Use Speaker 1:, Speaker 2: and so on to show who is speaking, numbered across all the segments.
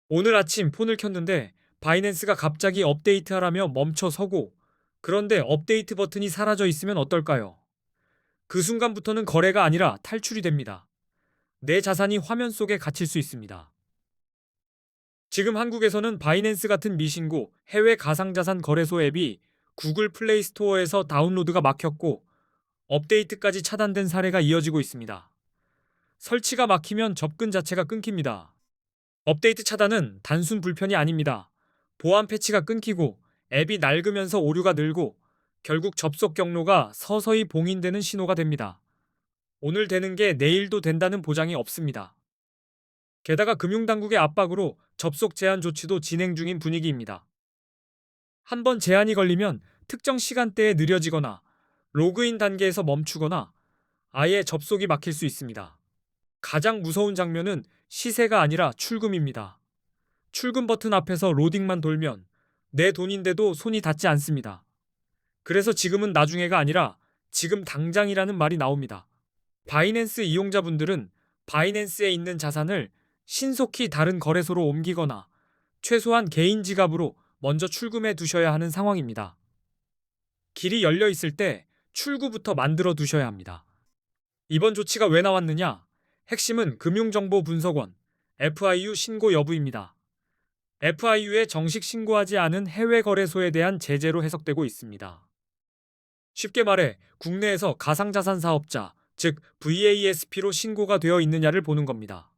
Speaker 1: 오늘 아침 폰을 켰는데 바이낸스가 갑자기 업데이트하라며 멈춰 서고, 그런데 업데이트 버튼이 사라져 있으면 어떨까요? 그 순간부터는 거래가 아니라 탈출이 됩니다. 내 자산이 화면 속에 갇힐 수 있습니다. 지금 한국에서는 바이낸스 같은 미신고 해외 가상자산 거래소 앱이 구글 플레이 스토어에서 다운로드가 막혔고 업데이트까지 차단된 사례가 이어지고 있습니다. 설치가 막히면 접근 자체가 끊깁니다. 업데이트 차단은 단순 불편이 아닙니다. 보안 패치가 끊기고 앱이 낡으면서 오류가 늘고 결국 접속 경로가 서서히 봉인되는 신호가 됩니다. 오늘 되는 게 내일도 된다는 보장이 없습니다. 게다가 금융당국의 압박으로 접속 제한 조치도 진행 중인 분위기입니다. 한번 제한이 걸리면 특정 시간대에 느려지거나 로그인 단계에서 멈추거나 아예 접속이 막힐 수 있습니다. 가장 무서운 장면은 시세가 아니라 출금입니다. 출금 버튼 앞에서 로딩만 돌면 내 돈인데도 손이 닿지 않습니다. 그래서 지금은 나중에가 아니라 지금 당장이라는 말이 나옵니다. 바이낸스 이용자분들은 바이낸스에 있는 자산을 신속히 다른 거래소로 옮기거나 최소한 개인 지갑으로 먼저 출금해 두셔야 하는 상황입니다. 길이 열려 있을 때 출구부터 만들어 두셔야 합니다. 이번 조치가 왜 나왔느냐? 핵심은 금융정보분석원 FIU 신고 여부입니다. FIU에 정식 신고하지 않은 해외 거래소에 대한 제재로 해석되고 있습니다. 쉽게 말해 국내에서 가상자산 사업자, 즉 VASP로 신고가 되어 있느냐를 보는 겁니다.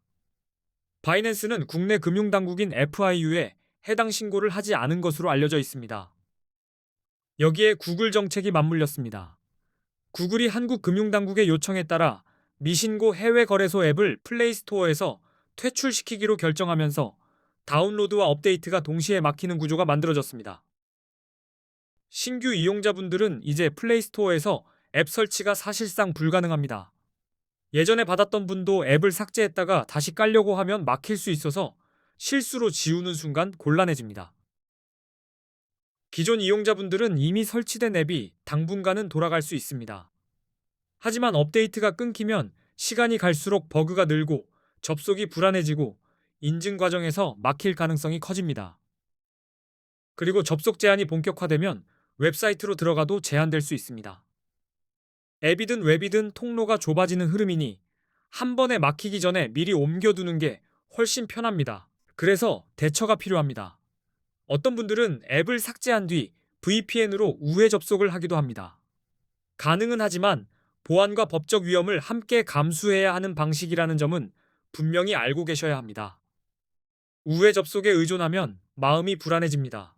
Speaker 1: 바이낸스는 국내 금융당국인 FIU에 해당 신고를 하지 않은 것으로 알려져 있습니다. 여기에 구글 정책이 맞물렸습니다. 구글이 한국 금융당국의 요청에 따라 미신고 해외 거래소 앱을 플레이스토어에서 퇴출시키기로 결정하면서 다운로드와 업데이트가 동시에 막히는 구조가 만들어졌습니다. 신규 이용자분들은 이제 플레이스토어에서 앱 설치가 사실상 불가능합니다. 예전에 받았던 분도 앱을 삭제했다가 다시 깔려고 하면 막힐 수 있어서 실수로 지우는 순간 곤란해집니다. 기존 이용자분들은 이미 설치된 앱이 당분간은 돌아갈 수 있습니다. 하지만 업데이트가 끊기면 시간이 갈수록 버그가 늘고 접속이 불안해지고 인증 과정에서 막힐 가능성이 커집니다. 그리고 접속 제한이 본격화되면 웹사이트로 들어가도 제한될 수 있습니다. 앱이든 웹이든 통로가 좁아지는 흐름이니 한 번에 막히기 전에 미리 옮겨두는 게 훨씬 편합니다. 그래서 대처가 필요합니다. 어떤 분들은 앱을 삭제한 뒤 VPN으로 우회 접속을 하기도 합니다. 가능은 하지만 보안과 법적 위험을 함께 감수해야 하는 방식이라는 점은 분명히 알고 계셔야 합니다. 우회 접속에 의존하면 마음이 불안해집니다.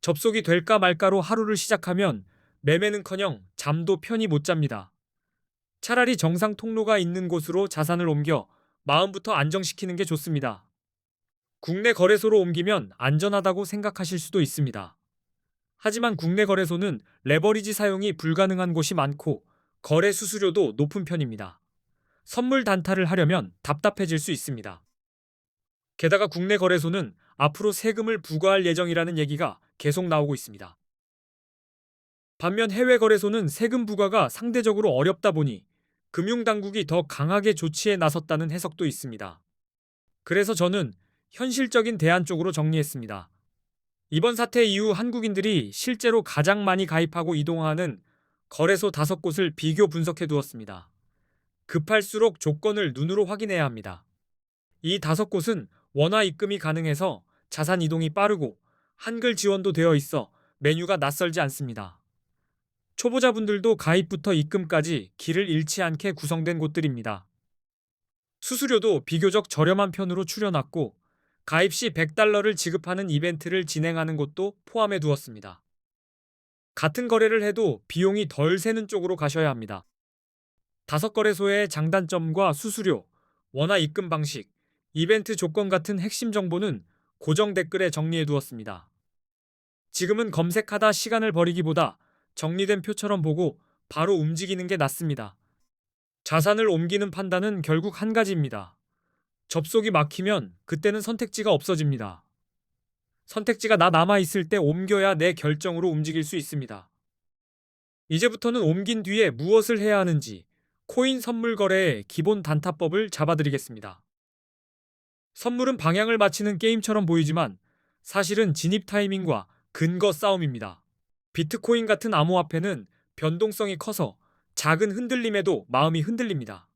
Speaker 1: 접속이 될까 말까로 하루를 시작하면 매매는커녕 잠도 편히 못 잡니다. 차라리 정상 통로가 있는 곳으로 자산을 옮겨 마음부터 안정시키는 게 좋습니다. 국내 거래소로 옮기면 안전하다고 생각하실 수도 있습니다. 하지만 국내 거래소는 레버리지 사용이 불가능한 곳이 많고 거래 수수료도 높은 편입니다. 선물 단타를 하려면 답답해질 수 있습니다. 게다가 국내 거래소는 앞으로 세금을 부과할 예정이라는 얘기가 계속 나오고 있습니다. 반면 해외 거래소는 세금 부과가 상대적으로 어렵다 보니 금융당국이 더 강하게 조치에 나섰다는 해석도 있습니다. 그래서 저는 현실적인 대안 쪽으로 정리했습니다. 이번 사태 이후 한국인들이 실제로 가장 많이 가입하고 이동하는 거래소 5곳을 비교 분석해 두었습니다. 급할수록 조건을 눈으로 확인해야 합니다. 이 5곳은 원화 입금이 가능해서 자산 이동이 빠르고 한글 지원도 되어 있어 메뉴가 낯설지 않습니다. 초보자분들도 가입부터 입금까지 길을 잃지 않게 구성된 곳들입니다. 수수료도 비교적 저렴한 편으로 추려놨고 가입 시 $100를 지급하는 이벤트를 진행하는 곳도 포함해 두었습니다. 같은 거래를 해도 비용이 덜 새는 쪽으로 가셔야 합니다. 5거래소의 장단점과 수수료, 원화 입금 방식, 이벤트 조건 같은 핵심 정보는 고정 댓글에 정리해 두었습니다. 지금은 검색하다 시간을 버리기보다 정리된 표처럼 보고 바로 움직이는 게 낫습니다. 자산을 옮기는 판단은 결국 한 가지입니다. 접속이 막히면 그때는 선택지가 없어집니다. 선택지가 남아있을 때 옮겨야 내 결정으로 움직일 수 있습니다. 이제부터는 옮긴 뒤에 무엇을 해야 하는지 코인 선물 거래의 기본 단타법을 잡아드리겠습니다. 선물은 방향을 맞히는 게임처럼 보이지만 사실은 진입 타이밍과 근거 싸움입니다. 비트코인 같은 암호화폐는 변동성이 커서 작은 흔들림에도 마음이 흔들립니다.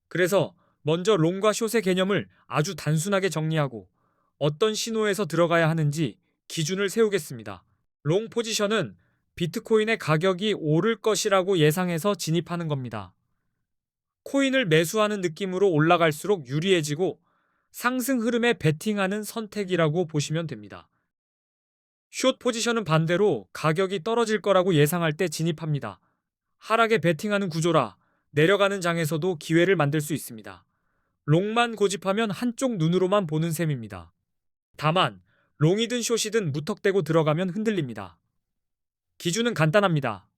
Speaker 1: 그래서 먼저 롱과 숏의 개념을 아주 단순하게 정리하고 어떤 신호에서 들어가야 하는지 기준을 세우겠습니다. 롱 포지션은 비트코인의 가격이 오를 것이라고 예상해서 진입하는 겁니다. 코인을 매수하는 느낌으로 올라갈수록 유리해지고 상승 흐름에 베팅하는 선택이라고 보시면 됩니다. 숏 포지션은 반대로 가격이 떨어질 거라고 예상할 때 진입합니다. 하락에 베팅하는 구조라 내려가는 장에서도 기회를 만들 수 있습니다. 롱만 고집하면 한쪽 눈으로만 보는 셈입니다. 다만 롱이든 숏이든 무턱대고 들어가면 흔들립니다. 기준은 간단합니다.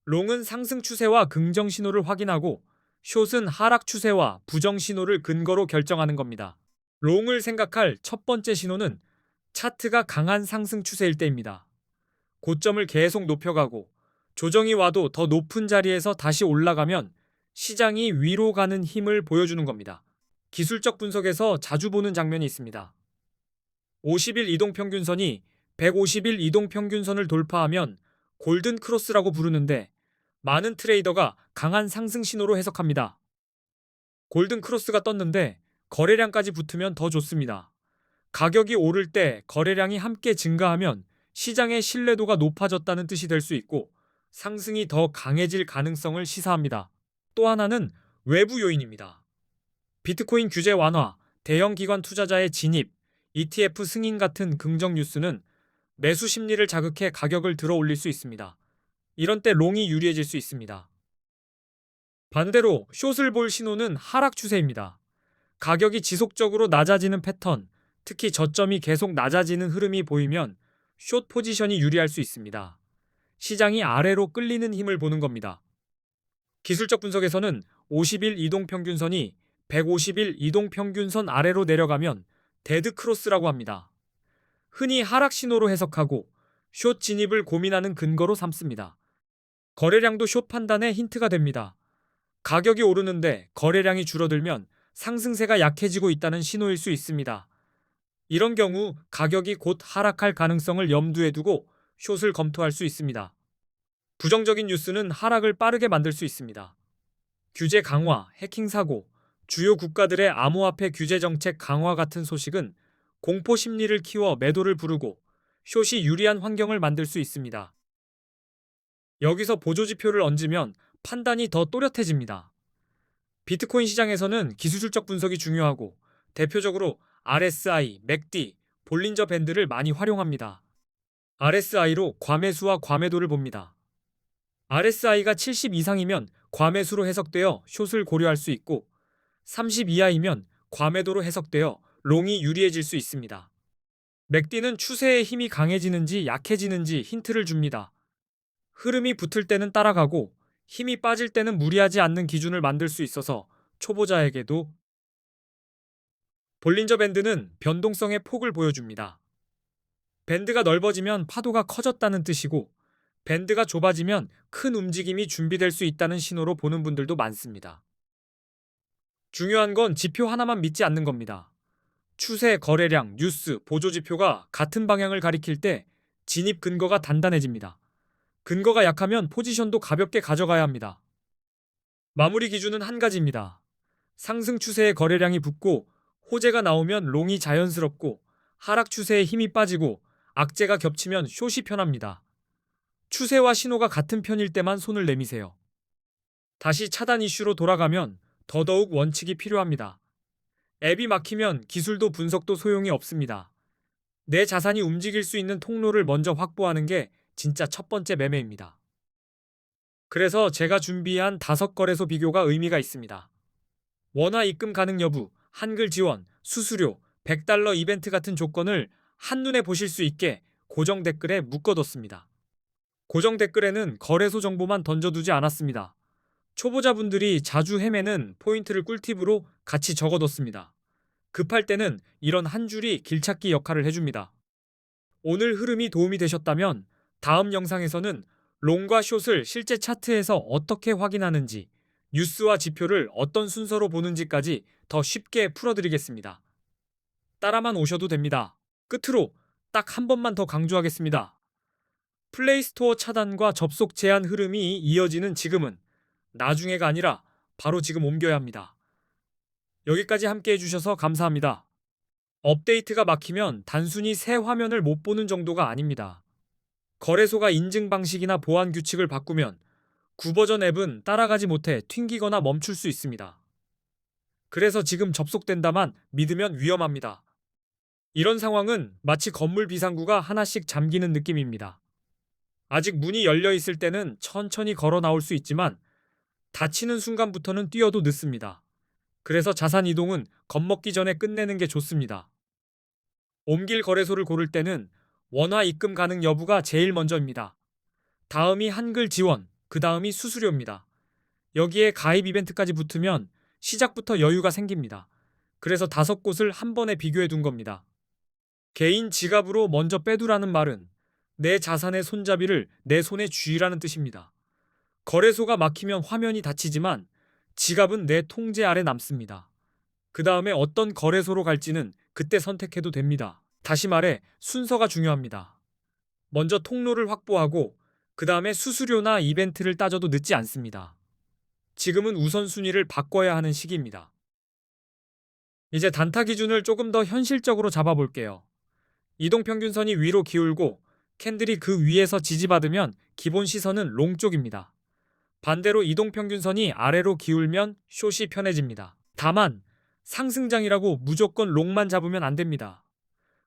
Speaker 1: 롱은 상승 추세와 긍정 신호를 확인하고 숏은 하락 추세와 부정 신호를 근거로 결정하는 겁니다. 롱을 생각할 첫 번째 신호는 차트가 강한 상승 추세일 때입니다. 고점을 계속 높여가고 조정이 와도 더 높은 자리에서 다시 올라가면 시장이 위로 가는 힘을 보여주는 겁니다. 기술적 분석에서 자주 보는 장면이 있습니다. 50일 이동평균선이 150일 이동평균선을 돌파하면 골든 크로스라고 부르는데 많은 트레이더가 강한 상승 신호로 해석합니다. 골든 크로스가 떴는데 거래량까지 붙으면 더 좋습니다. 가격이 오를 때 거래량이 함께 증가하면 시장의 신뢰도가 높아졌다는 뜻이 될 수 있고 상승이 더 강해질 가능성을 시사합니다. 또 하나는 외부 요인입니다. 비트코인 규제 완화, 대형 기관 투자자의 진입, ETF 승인 같은 긍정 뉴스는 매수 심리를 자극해 가격을 들어 올릴 수 있습니다. 이런 때 롱이 유리해질 수 있습니다. 반대로 숏을 볼 신호는 하락 추세입니다. 가격이 지속적으로 낮아지는 패턴, 특히 저점이 계속 낮아지는 흐름이 보이면 숏 포지션이 유리할 수 있습니다. 시장이 아래로 끌리는 힘을 보는 겁니다. 기술적 분석에서는 50일 이동평균선이 150일 이동평균선 아래로 내려가면 데드 크로스라고 합니다. 흔히 하락 신호로 해석하고 숏 진입을 고민하는 근거로 삼습니다. 거래량도 숏 판단에 힌트가 됩니다. 가격이 오르는데 거래량이 줄어들면 상승세가 약해지고 있다는 신호일 수 있습니다. 이런 경우 가격이 곧 하락할 가능성을 염두에 두고 숏을 검토할 수 있습니다. 부정적인 뉴스는 하락을 빠르게 만들 수 있습니다. 규제 강화, 해킹 사고, 주요 국가들의 암호화폐 규제 정책 강화 같은 소식은 공포 심리를 키워 매도를 부르고 숏이 유리한 환경을 만들 수 있습니다. 여기서 보조지표를 얹으면 판단이 더 또렷해집니다. 비트코인 시장에서는 기술적 분석이 중요하고 대표적으로 RSI, 맥디, 볼린저 밴드를 많이 활용합니다. RSI로 과매수와 과매도를 봅니다. RSI가 70 이상이면 과매수로 해석되어 숏을 고려할 수 있고 30 이하이면 과매도로 해석되어 롱이 유리해질 수 있습니다. 맥디는 추세의 힘이 강해지는지 약해지는지 힌트를 줍니다. 흐름이 붙을 때는 따라가고 힘이 빠질 때는 무리하지 않는 기준을 만들 수 있어서 초보자에게도 볼린저 밴드는 변동성의 폭을 보여줍니다. 밴드가 넓어지면 파도가 커졌다는 뜻이고 밴드가 좁아지면 큰 움직임이 준비될 수 있다는 신호로 보는 분들도 많습니다. 중요한 건 지표 하나만 믿지 않는 겁니다. 추세, 거래량, 뉴스, 보조지표가 같은 방향을 가리킬 때 진입 근거가 단단해집니다. 근거가 약하면 포지션도 가볍게 가져가야 합니다. 마무리 기준은 한 가지입니다. 상승 추세의 거래량이 붙고 호재가 나오면 롱이 자연스럽고 하락 추세에 힘이 빠지고 악재가 겹치면 숏이 편합니다. 추세와 신호가 같은 편일 때만 손을 내미세요. 다시 차단 이슈로 돌아가면 더더욱 원칙이 필요합니다. 앱이 막히면 기술도 분석도 소용이 없습니다. 내 자산이 움직일 수 있는 통로를 먼저 확보하는 게 진짜 첫 번째 매매입니다. 그래서 제가 준비한 5거래소 비교가 의미가 있습니다. 원화 입금 가능 여부, 한글 지원, 수수료, $100 이벤트 같은 조건을 한눈에 보실 수 있게 고정 댓글에 묶어뒀습니다. 고정 댓글에는 거래소 정보만 던져두지 않았습니다. 초보자분들이 자주 헤매는 포인트를 꿀팁으로 같이 적어뒀습니다. 급할 때는 이런 한 줄이 길찾기 역할을 해줍니다. 오늘 흐름이 도움이 되셨다면 다음 영상에서는 롱과 숏을 실제 차트에서 어떻게 확인하는지, 뉴스와 지표를 어떤 순서로 보는지까지 더 쉽게 풀어드리겠습니다. 따라만 오셔도 됩니다. 끝으로 딱 한 번만 더 강조하겠습니다. 플레이스토어 차단과 접속 제한 흐름이 이어지는 지금은 나중에가 아니라 바로 지금 옮겨야 합니다. 여기까지 함께 해주셔서 감사합니다. 업데이트가 막히면 단순히 새 화면을 못 보는 정도가 아닙니다. 거래소가 인증 방식이나 보안 규칙을 바꾸면 구버전 앱은 따라가지 못해 튕기거나 멈출 수 있습니다. 그래서 지금 접속된다만 믿으면 위험합니다. 이런 상황은 마치 건물 비상구가 하나씩 잠기는 느낌입니다. 아직 문이 열려 있을 때는 천천히 걸어 나올 수 있지만 닫히는 순간부터는 뛰어도 늦습니다. 그래서 자산 이동은 겁먹기 전에 끝내는 게 좋습니다. 옮길 거래소를 고를 때는 원화 입금 가능 여부가 제일 먼저입니다. 다음이 한글 지원, 그 다음이 수수료입니다. 여기에 가입 이벤트까지 붙으면 시작부터 여유가 생깁니다. 그래서 5곳을 한 번에 비교해 둔 겁니다. 개인 지갑으로 먼저 빼두라는 말은 내 자산의 손잡이를 내 손에 쥐라는 뜻입니다. 거래소가 막히면 화면이 닫히지만 지갑은 내 통제 아래 남습니다. 그 다음에 어떤 거래소로 갈지는 그때 선택해도 됩니다. 다시 말해 순서가 중요합니다. 먼저 통로를 확보하고 그 다음에 수수료나 이벤트를 따져도 늦지 않습니다. 지금은 우선순위를 바꿔야 하는 시기입니다. 이제 단타 기준을 조금 더 현실적으로 잡아볼게요. 이동평균선이 위로 기울고 캔들이 그 위에서 지지받으면 기본 시선은 롱 쪽입니다. 반대로 이동평균선이 아래로 기울면 숏이 편해집니다. 다만 상승장이라고 무조건 롱만 잡으면 안 됩니다.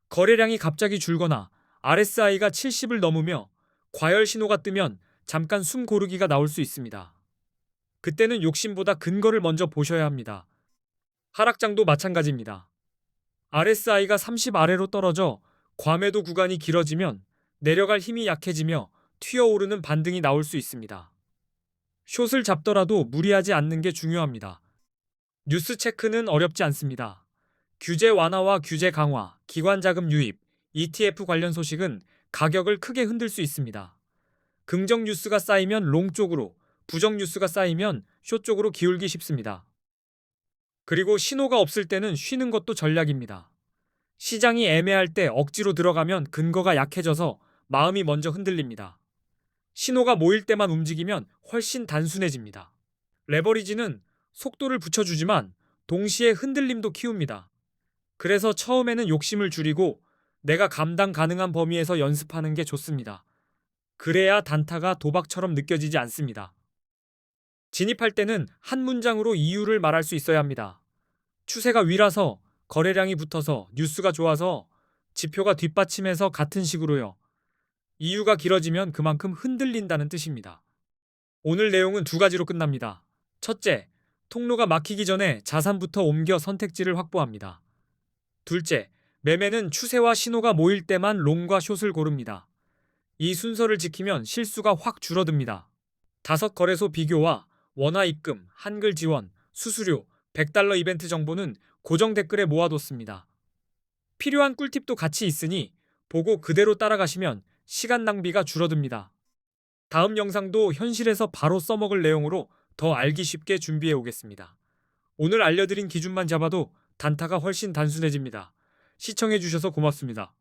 Speaker 1: 거래량이 갑자기 줄거나 RSI가 70을 넘으며 과열 신호가 뜨면 잠깐 숨 고르기가 나올 수 있습니다. 그때는 욕심보다 근거를 먼저 보셔야 합니다. 하락장도 마찬가지입니다. RSI가 30 아래로 떨어져 과매도 구간이 길어지면 내려갈 힘이 약해지며 튀어오르는 반등이 나올 수 있습니다. 숏을 잡더라도 무리하지 않는 게 중요합니다. 뉴스 체크는 어렵지 않습니다. 규제 완화와 규제 강화, 기관 자금 유입, ETF 관련 소식은 가격을 크게 흔들 수 있습니다. 긍정 뉴스가 쌓이면 롱 쪽으로, 부정 뉴스가 쌓이면 숏 쪽으로 기울기 쉽습니다. 그리고 신호가 없을 때는 쉬는 것도 전략입니다. 시장이 애매할 때 억지로 들어가면 근거가 약해져서 마음이 먼저 흔들립니다. 신호가 모일 때만 움직이면 훨씬 단순해집니다. 레버리지는 속도를 붙여주지만 동시에 흔들림도 키웁니다. 그래서 처음에는 욕심을 줄이고 내가 감당 가능한 범위에서 연습하는 게 좋습니다. 그래야 단타가 도박처럼 느껴지지 않습니다. 진입할 때는 한 문장으로 이유를 말할 수 있어야 합니다. 추세가 위라서, 거래량이 붙어서, 뉴스가 좋아서, 지표가 뒷받침해서 같은 식으로요. 이유가 길어지면 그만큼 흔들린다는 뜻입니다. 오늘 내용은 2가지로 끝납니다. 첫째, 통로가 막히기 전에 자산부터 옮겨 선택지를 확보합니다. 둘째, 매매는 추세와 신호가 모일 때만 롱과 숏을 고릅니다. 이 순서를 지키면 실수가 확 줄어듭니다. 5거래소 비교와 원화 입금, 한글 지원, 수수료, $100 이벤트 정보는 고정 댓글에 모아뒀습니다. 필요한 꿀팁도 같이 있으니 보고 그대로 따라가시면 시간 낭비가 줄어듭니다. 다음 영상도 현실에서 바로 써먹을 내용으로 더 알기 쉽게 준비해 오겠습니다. 오늘 알려드린 기준만 잡아도 단타가 훨씬 단순해집니다. 시청해주셔서 고맙습니다.